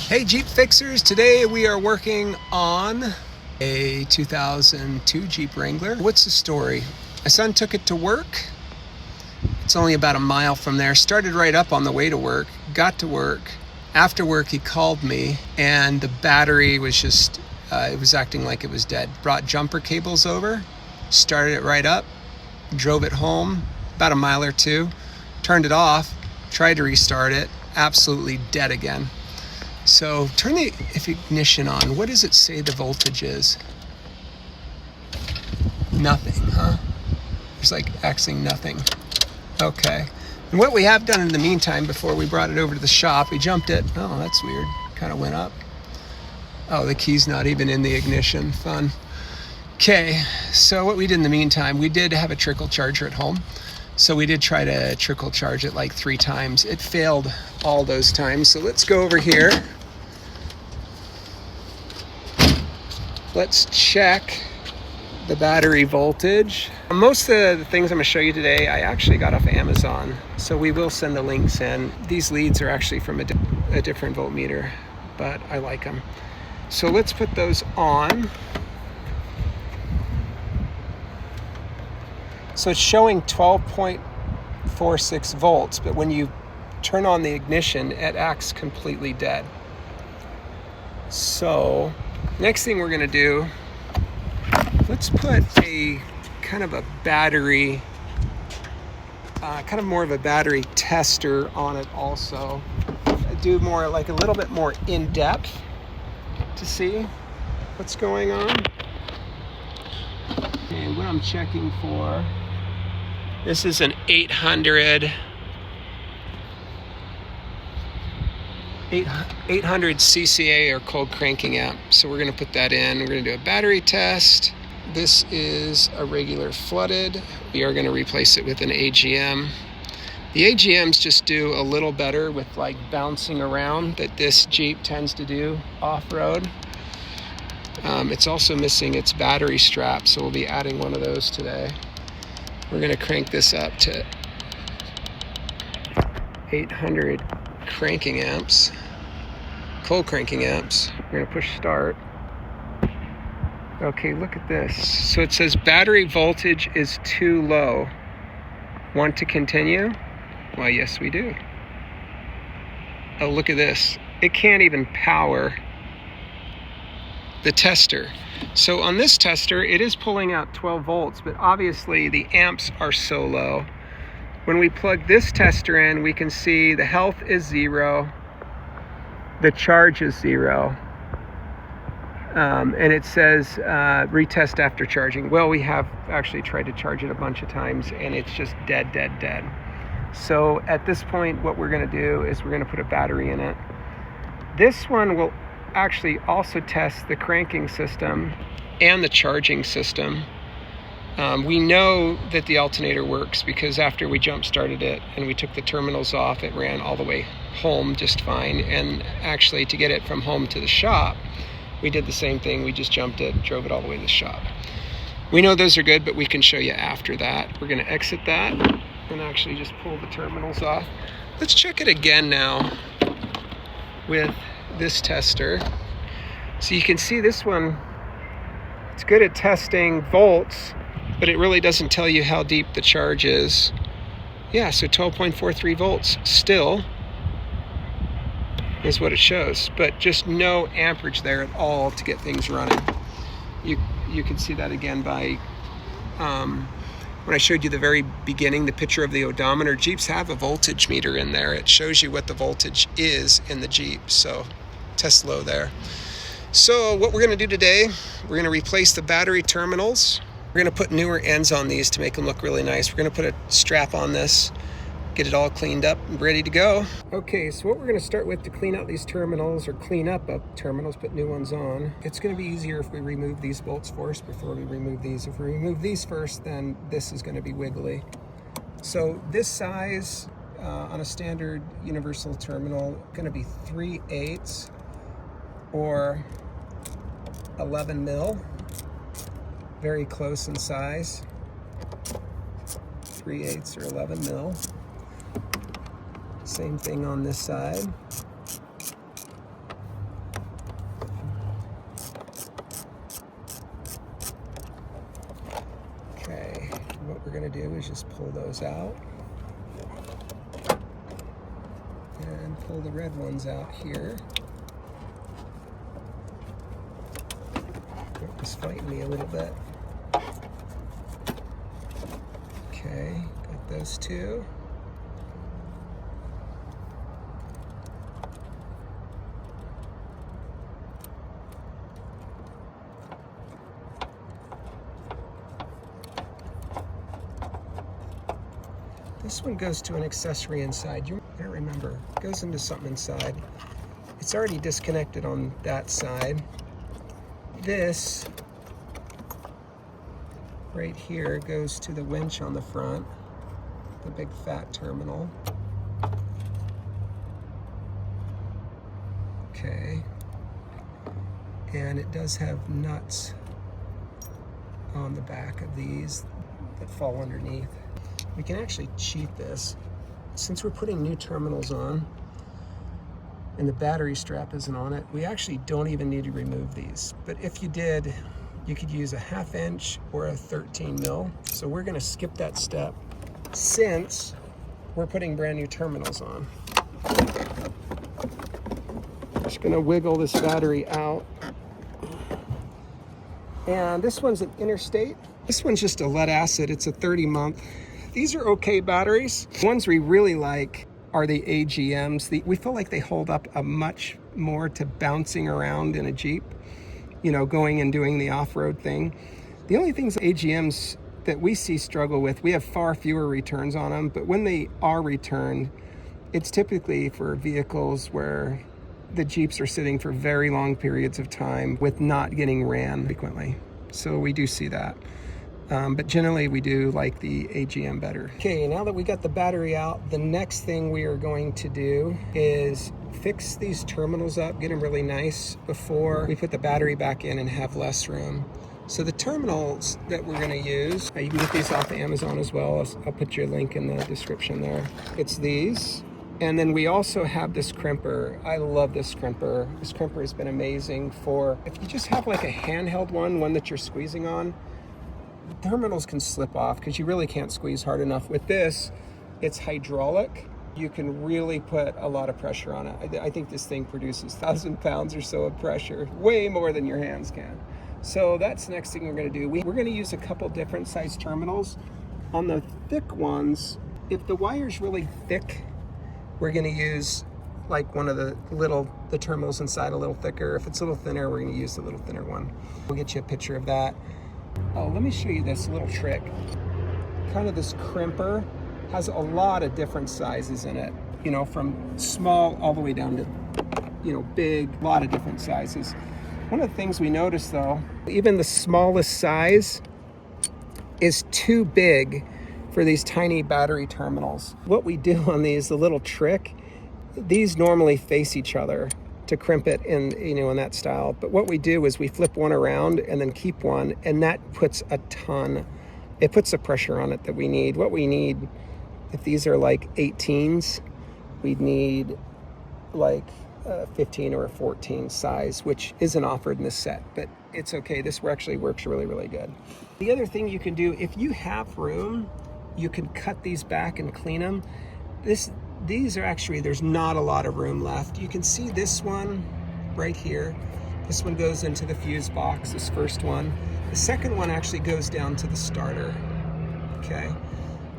Hey Jeep Fixers, today we are working on a 2002 Jeep Wrangler. What's the story? My son took it to work. It's only about a mile from there. Started right up on the way to work, got to work. After work he called me and the battery was just, it was acting like it was dead. Brought jumper cables over, started it right up, drove it home about a mile or two, turned it off, tried to restart it, absolutely dead again. So turn the ignition on. What does it say the voltage is? Nothing, huh? It's like axing nothing. Okay. And what we have done in the meantime, before we brought it over to the shop, we jumped it. Oh, that's weird. Kind of went up. Oh, the key's not even in the ignition. Fun. Okay, so what we did in the meantime, we did have a trickle charger at home. So we did try to trickle charge it like 3 times. It failed all those times. So let's go over here. Let's check the battery voltage. Most of the things I'm going to show you today, I actually got off Amazon. So we will send the links in. These leads are actually from a different voltmeter, but I like them. So let's put those on. So it's showing 12.46 volts, but when you turn on the ignition, it acts completely dead. So next thing we're gonna do, let's put a kind of a battery, kind of more of a battery tester on it also. Do more, like a little bit more in depth to see what's going on. Okay, what I'm checking for, this is an 800 CCA or cold cranking amp. So we're going to put that in. We're going to do a battery test. This is a regular flooded. We are going to replace it with an AGM. The AGMs just do a little better with like bouncing around that this Jeep tends to do off-road. It's also missing its battery strap, so we'll be adding one of those today. We're going to crank this up to 800 cranking amps, cold cranking amps. We're going to push start. Okay, look at this. So it says battery voltage is too low. Want to continue? Well, yes, we do. Oh, look at this. It can't even power the tester. So on this tester, it is pulling out 12 volts, but obviously the amps are so low. When we plug this tester in, we can see the health is 0, the charge is 0, and it says retest after charging. Well, we have actually tried to charge it a bunch of times, and it's just dead. So at this point, what we're going to do is we're going to put a battery in it. This one will actually also test the cranking system and the charging system. We know that the alternator works because after we jump started it and we took the terminals off, it ran all the way home just fine. And actually to get it from home to the shop, we did the same thing. We just jumped it, drove it all the way to the shop. We know those are good, but we can show you after that. We're going to exit that and actually just pull the terminals off. Let's check it again now with this tester. So you can see this one, it's good at testing volts, but it really doesn't tell you how deep the charge is. Yeah, so 12.43 volts still is what it shows, but just no amperage there at all to get things running. You can see that again by when I showed you the very beginning, the picture of the odometer. Jeeps have a voltage meter in there. It shows you what the voltage is in the Jeep, so test low there. So what we're going to do today, we're going to replace the battery terminals. We're going to put newer ends on these to make them look really nice. We're going to put a strap on this, get it all cleaned up and ready to go. Okay, so what we're going to start with to clean out these terminals, or clean up terminals, put new ones on. It's going to be easier if we remove these bolts first before we remove these. If we remove these first, then this is going to be wiggly. So this size on a standard universal terminal, going to be 3/8 or 11 mil. Very close in size. 3/8 or 11 mil. Same thing on this side. going to do is just pull those out and pull the red ones out here. It was fighting me a little bit. Okay, got those two. This one goes to an accessory inside. I don't remember. It goes into something inside. It's already disconnected on that side. This right here goes to the winch on the front, the big fat terminal. Okay. And it does have nuts on the back of these that fall underneath. We can actually cheat this. Since we're putting new terminals on and the battery strap isn't on it, we actually don't even need to remove these. But if you did, you could use a 1/2 inch or a 13 mil. So we're gonna skip that step since we're putting brand new terminals on. Just gonna wiggle this battery out. And this one's an Interstate. This one's just a lead acid, it's a 30-month. These are okay batteries. The ones we really like are the AGMs. We feel like they hold up a much more to bouncing around in a Jeep, you know, going and doing the off-road thing. The only things AGMs that we see struggle with, we have far fewer returns on them, but when they are returned, it's typically for vehicles where the Jeeps are sitting for very long periods of time with not getting ran frequently. So we do see that. But generally we do like the AGM better. Okay, now that we got the battery out, the next thing we are going to do is fix these terminals up, get them really nice before we put the battery back in and have less room. So the terminals that we're gonna use, you can get these off of Amazon as well. I'll put your link in the description there. It's these. And then we also have this crimper. I love this crimper. This crimper has been amazing for, if you just have like a handheld one that you're squeezing on, the terminals can slip off because you really can't squeeze hard enough. With this, it's hydraulic. You can really put a lot of pressure on it. I think this thing produces 1,000 pounds or so of pressure, way more than your hands can. So that's the next thing we're gonna do. We're gonna use a couple different size terminals. On the thick ones, if the wire's really thick, we're gonna use like one of the terminals inside a little thicker. If it's a little thinner, we're gonna use the little thinner one. We'll get you a picture of that. Oh, let me show you this little trick. Kind of this crimper has a lot of different sizes in it, you know, from small all the way down to, you know, big, a lot of different sizes. One of the things we noticed though, even the smallest size is too big for these tiny battery terminals. What we do on these, the little trick, these normally face each other to crimp it in, you know, in that style. But what we do is we flip one around and then keep one, and that puts it puts the pressure on it that we need. What we need, if these are like 18s, we'd need like a 15 or a 14 size, which isn't offered in this set, but it's okay. This actually works really, really good. The other thing you can do, if you have room, you can cut these back and clean them. These are actually, there's not a lot of room left. You can see this one right here. This one goes into the fuse box, this first one. The second one actually goes down to the starter, okay?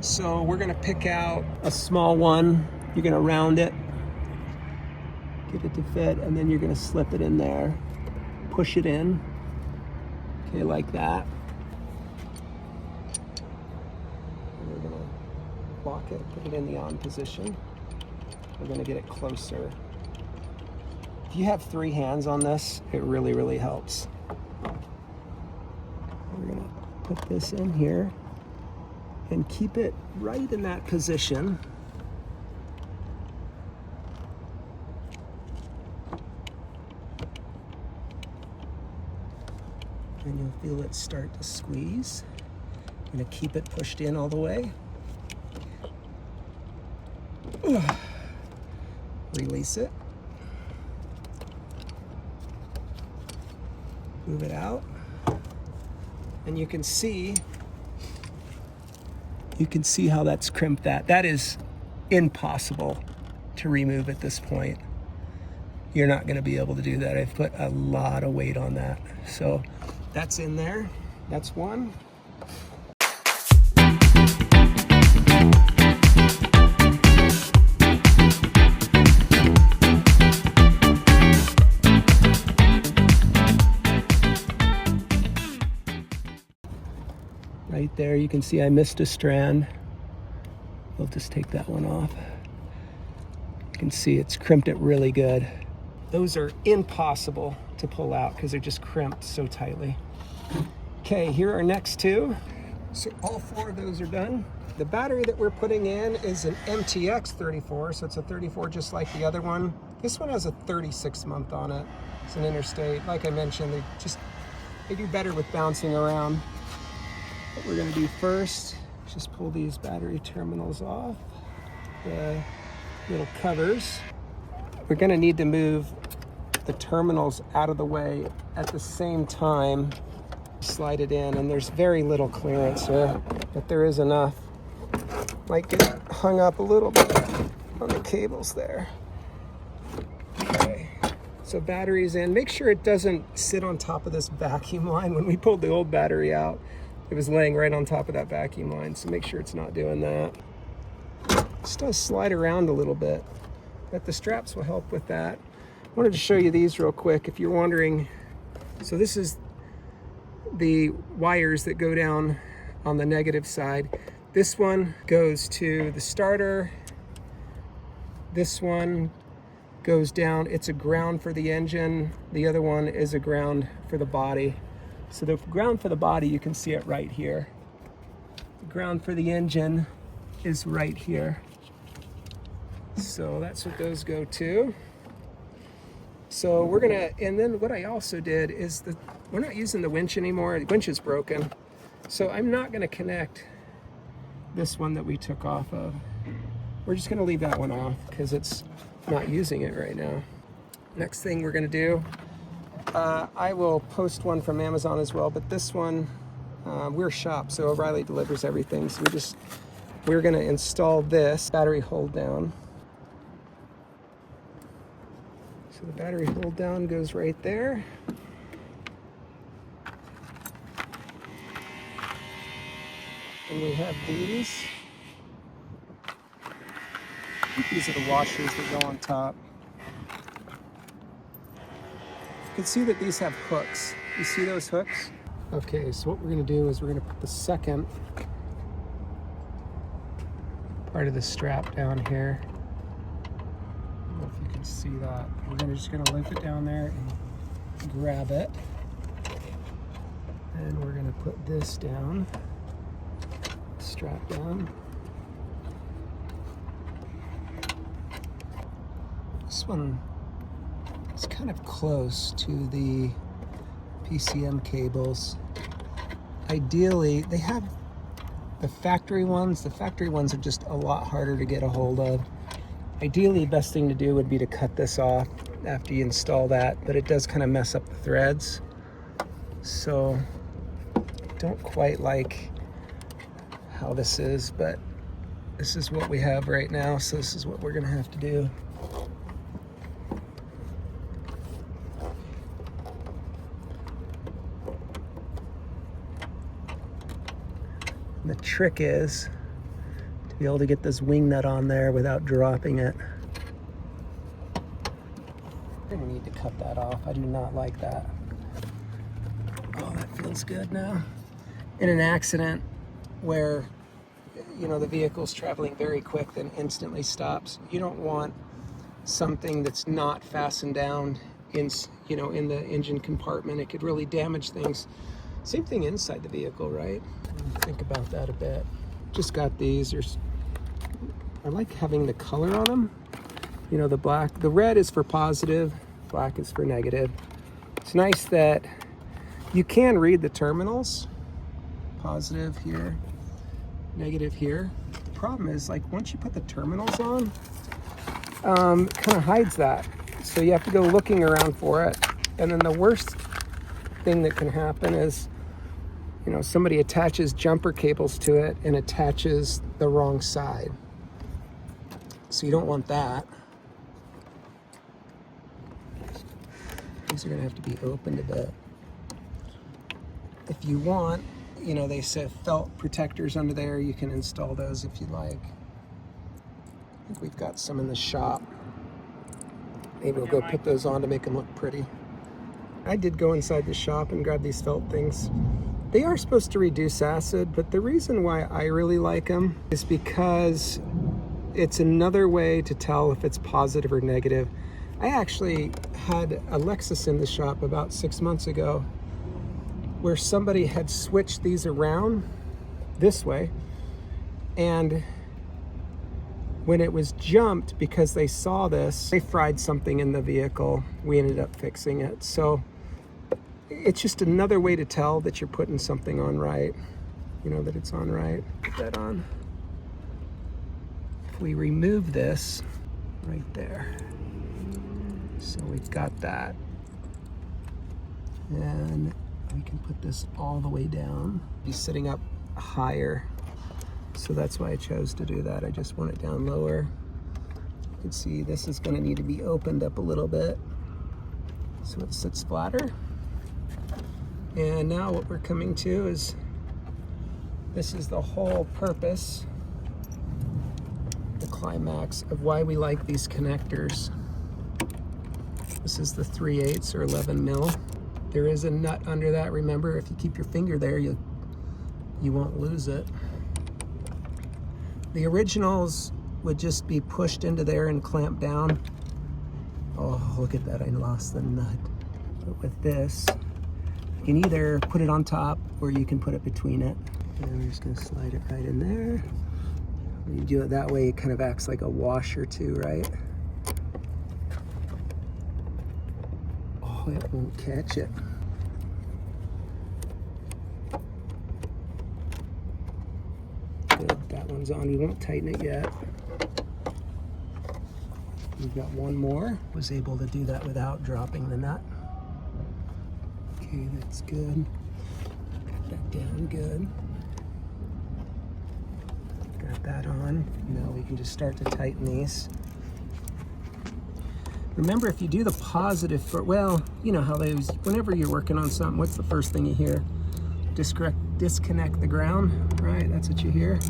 So we're gonna pick out a small one. You're gonna round it, get it to fit, and then you're gonna slip it in there, push it in, okay, like that. And we're gonna lock it, put it in the on position. We're gonna get it closer. If you have 3 hands on this, it really, really helps. We're gonna put this in here and keep it right in that position. And you'll feel it start to squeeze. I'm gonna keep it pushed in all the way. Release it. Move it out. And you can see You can see how that's crimped that. That is impossible to remove at this point. You're not going to be able to do that. I've put a lot of weight on that. So that's in there. That's one. Right there, you can see I missed a strand. We'll just take that one off. You can see it's crimped it really good. Those are impossible to pull out because they're just crimped so tightly. Okay, here are next two. So all four of those are done. The battery that we're putting in is an MTX 34, so it's a 34 just like the other one. This one has a 36-month on it. It's an interstate. Like I mentioned, they do better with bouncing around. What we're going to do first is just pull these battery terminals off, the little covers. We're going to need to move the terminals out of the way at the same time. Slide it in, and there's very little clearance here, but there is enough. Might get hung up a little bit on the cables there. Okay, so battery's in. Make sure it doesn't sit on top of this vacuum line. When we pulled the old battery out, it was laying right on top of that vacuum line, so make sure it's not doing that. This does slide around a little bit, but the straps will help with that. I wanted to show you these real quick if you're wondering. So this is the wires that go down on the negative side. This one goes to the starter. This one goes down. It's a ground for the engine. The other one is a ground for the body. So the ground for the body, you can see it right here. The ground for the engine is right here. So that's what those go to. So we're gonna, and then what I also did is we're not using the winch anymore. The winch is broken. So I'm not gonna connect this one that we took off of. We're just gonna leave that one off because it's not using it right now. Next thing we're gonna do, I will post one from Amazon as well, but this one, we're a shop, so O'Reilly delivers everything. So we're gonna install this battery hold down. So the battery hold down goes right there. And we have these. I think these are the washers that go on top. You can see that these have hooks. You see those hooks? Okay, so what we're gonna do is we're gonna put the second part of the strap down here. I don't know if you can see that. We're just gonna loop it down there and grab it. And we're gonna put this down, strap down. This one is kind of close to the PCM cables. Ideally, they have the factory ones. The factory ones are just a lot harder to get a hold of. Ideally, the best thing to do would be to cut this off after you install that, but it does kind of mess up the threads. So, don't quite like how this is, but this is what we have right now, so this is what we're gonna have to do. And the trick is to be able to get this wing nut on there without dropping it. I'm gonna need to cut that off. I do not like that. Oh, that feels good now. In an accident where, you know, the vehicle's traveling very quick, then instantly stops, you don't want something that's not fastened down in, you know, in the engine compartment. It could really damage things. Same thing inside the vehicle, right? Think about that a bit. Just got these. I like having the color on them. You know, the black, the red is for positive, black is for negative. It's nice that you can read the terminals. Positive here, negative here. The problem is, like, once you put the terminals on, it kind of hides that. So you have to go looking around for it. And then the worst thing that can happen is you know, somebody attaches jumper cables to it and attaches the wrong side. So you don't want that. These are gonna have to be opened a bit. If you want, you know, they say felt protectors under there. You can install those if you like. I think we've got some in the shop. Maybe we'll go put those on to make them look pretty. I did go inside the shop and grab these felt things. They are supposed to reduce acid, but the reason why I really like them is because it's another way to tell if it's positive or negative. I actually had a Lexus in the shop about 6 months ago where somebody had switched these around this way, and when it was jumped, because they saw this, they fried something in the vehicle. We ended up fixing it. So it's just another way to tell that you're putting something on right, you know, that it's on right. Put that on. If we remove this right there, so we've got that, and we can put this all the way down. He's sitting up higher, so that's why I chose to do that. I just want it down lower. You can see this is going to need to be opened up a little bit so it sits flatter. And now what we're coming to is, this is the whole purpose, the climax of why we like these connectors. This is the 3/8 or 11 mil. There is a nut under that. Remember, if you keep your finger there, you won't lose it. The originals would just be pushed into there and clamped down. Oh, look at that, I lost the nut. But with this, you can either put it on top or you can put it between it. And we're just gonna slide it right in there. When you do it that way, it kind of acts like a washer too, right? Oh, it won't catch it. Good, that one's on. You won't tighten it yet. We've got one more. Was able to do that without dropping the nut. Okay, that's good. Got that down good. Got that on. Now we can just start to tighten these. Remember, if you do the positive for, well, you know how they use, whenever you're working on something, what's the first thing you hear? Disconnect the ground, right? That's what you hear.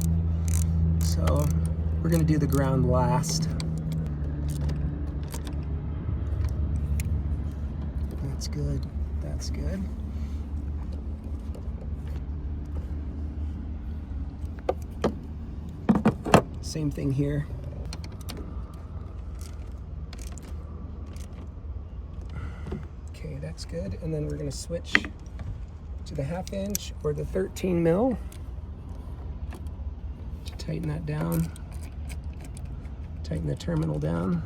So we're gonna do the ground last. That's good, that's good. Same thing here. Okay, that's good. And then we're gonna switch to the 1/2 inch or the 13 mil to tighten that down. Tighten the terminal down.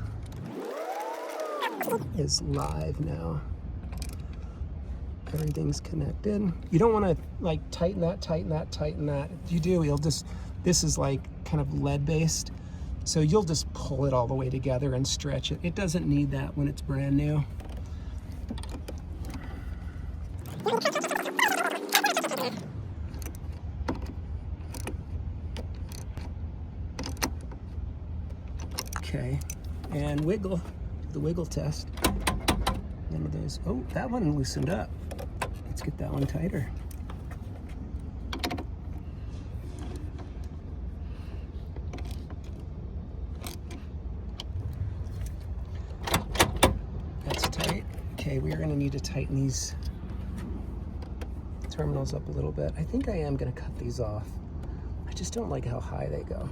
Is live now. Everything's connected. You don't want to like tighten that, tighten that, tighten that. If you do, you'll just, this is like kind of lead based, so you'll just pull it all the way together and stretch it. It doesn't need that when it's brand new. Okay, and wiggle, do the wiggle test. One of those, oh, that one loosened up. Let's get that one tighter. That's tight. Okay, we're gonna need to tighten these terminals up a little bit. I think I am gonna cut these off. I just don't like how high they go.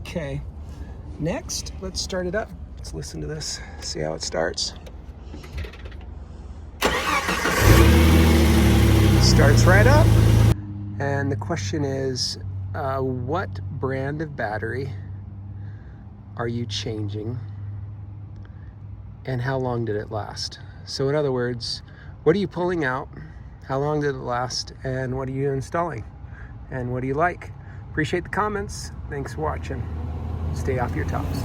Okay, next, let's start it up. Let's listen to this, see how it starts. Starts right up. And the question is, what brand of battery are you changing? And how long did it last? So in other words, what are you pulling out? How long did it last? And what are you installing? And what do you like? Appreciate the comments. Thanks for watching. Stay off your tops.